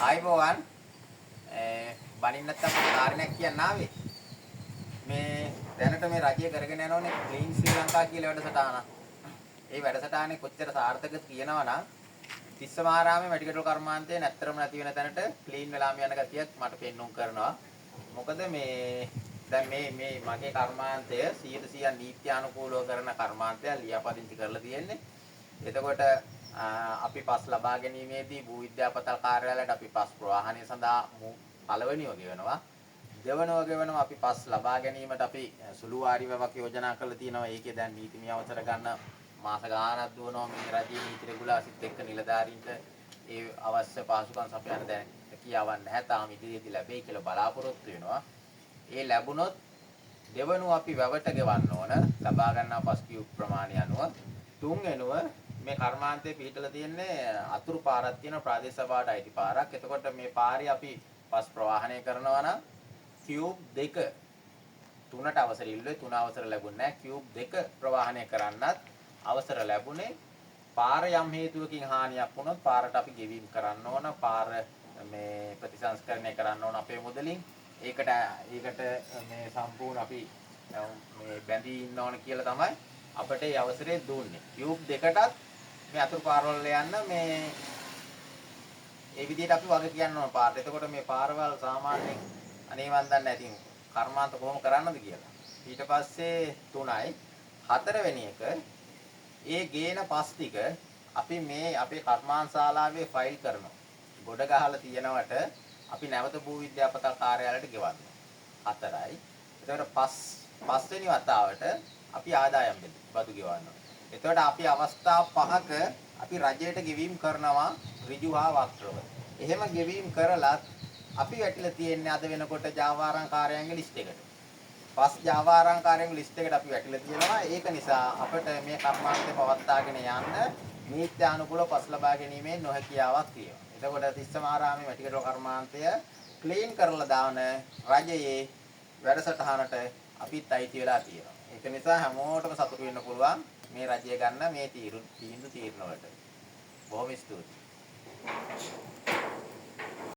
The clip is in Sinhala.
ආයිබෝවන් බණින්න නැත්තම් කාරණයක් කියන්න ආවේ. මේ දැනට මේ රජය කරගෙන යනෝනේ ක්ලීන් ශ්‍රී ලංකා කියලා වැඩසටහන. ඒ වැඩසටහනේ කොච්චර සාර්ථකද කියනවා නම් තිස්සමාරාමේ මැටිකටොල් කර්මාන්තයේ නැත්තරම නැති වෙන තැනට ක්ලීන් වෙලාම යන ගතියක් මට පෙන්눔 කරනවා. මොකද මේ දැන් මේ මගේ කර්මාන්තය 100% නීත්‍යානුකූලව කරන කර්මාන්තයක් ලියාපදිංචි කරලා තියෙන්නේ. එතකොට අපි පස් ලබා ගැනීමේදී භූ විද්‍යාපතල් කාර්යාලයට අපි පස් ප්‍රවාහනය සඳහා පළවෙනිව ගෙවනවා. දෙවනව ගෙවනවා අපි පස් ලබා ගැනීමට අපි සුළු වාරි වැවක් යෝජනා කරලා තියෙනවා. ඒකේ දැන් නීතිමය අවසර ගන්න මාස ගාණක් දුවනවා මේ රජයේ නීති රෙගුලාසිත් එක්ක නිලධාරීන්ට ඒ අවශ්‍ය පහසුකම් සපයන දැන් කියාවක් නැහැ. තාම ඉදිරියේදී ලැබෙයි කියලා බලාපොරොත්තු වෙනවා. ඒ ලැබුණොත් දෙවනුව අපි වැවට ගෙවන්න ඕන ලබා ගන්නා පස් කියුබ් ප්‍රමාණය අනුව. තුන්වෙනුව මේ කර්මාන්තයේ පිහිටලා තියෙන්නේ අතුරු පාරක් තියෙන ප්‍රාදේශ සභාවට අයිති පාරක්. එතකොට මේ පාරේ අපි පස් ප්‍රවාහනය කරනවා නම් කියුබ් 2 3ට අවසර ඉල්ලුවේ 3 අවසර ලැබුණේ නැහැ. කියුබ් 2 ප්‍රවාහනය කරන්නත් අවසර ලැබුණේ. පාර යම් හේතුවකින් හානියක් වුණොත් පාරට අපි ගෙවීම් කරන්න ඕන. පාර මේ ප්‍රතිසංස්කරණය කරන්න ඕන අපේ මුදලින්. ඒකට මේ සම්පූර්ණ අපි මේ බැඳී ඉන්න ඕන කියලා තමයි අපිට ඒ අවසරය දුන්නේ. කියුබ් 2කටත් මේ අතුරු පාරවල යන්න මේ ඒ විදිහට අපි වග කියන්න ඕන පාරට. එතකොට මේ පාරවල් සාමාන්‍යයෙන් අනේ මන් දන්නේ නැති කර්මාන්ත කොහොම කරන්නද කියලා. ඊට පස්සේ 3යි 4 වෙනි එක ඒ ගේන පස් ටික අපි මේ අපේ කර්මාන්තශාලාවේ ෆයිල් කරනවා. ගොඩ ගහලා තියෙනවට අපි නැවත භූ විද්‍යාපතල් කාර්යාලයට ගෙවනවා. 4යි. එතකොට පස්වෙනි වතාවට අපි ආදායම් බදු ගෙවනවා. එතකොට අපි අවස්ථා 5ක අපි රජයට ගෙවීම් කරනවා ඍජු හා වක්‍රව. එහෙම ගෙවීම් කරලත් අපි වැටිලා තියෙන්නේ අද වෙනකොට ජාවාරම් කාර්යාංග ලිස්ට් එකට. පස් ජාවාරම් කාර්යාංග ලිස්ට් එකට අපි වැටිලා තියෙනවා. ඒක නිසා අපිට මේ කර්මාන්තය පවත්වාගෙන යන්න නීත්‍යානුකූලව පස් ලබා ගැනීමේ නොහැකියාවක් තියෙනවා. එතකොට තිස්සමාරාමේ මැටිකඩොල් කර්මාන්තය ක්ලීන් කරලා දාන රජයේ වැඩසටහනට අපිත් අයිති වෙලා තියෙනවා. ඒක නිසා හැමෝටම සතුටු වෙන්න පුළුවන් මේ රජය ගන්න මේ තීන්දුව වලට. බොහොම ස්තුතියි.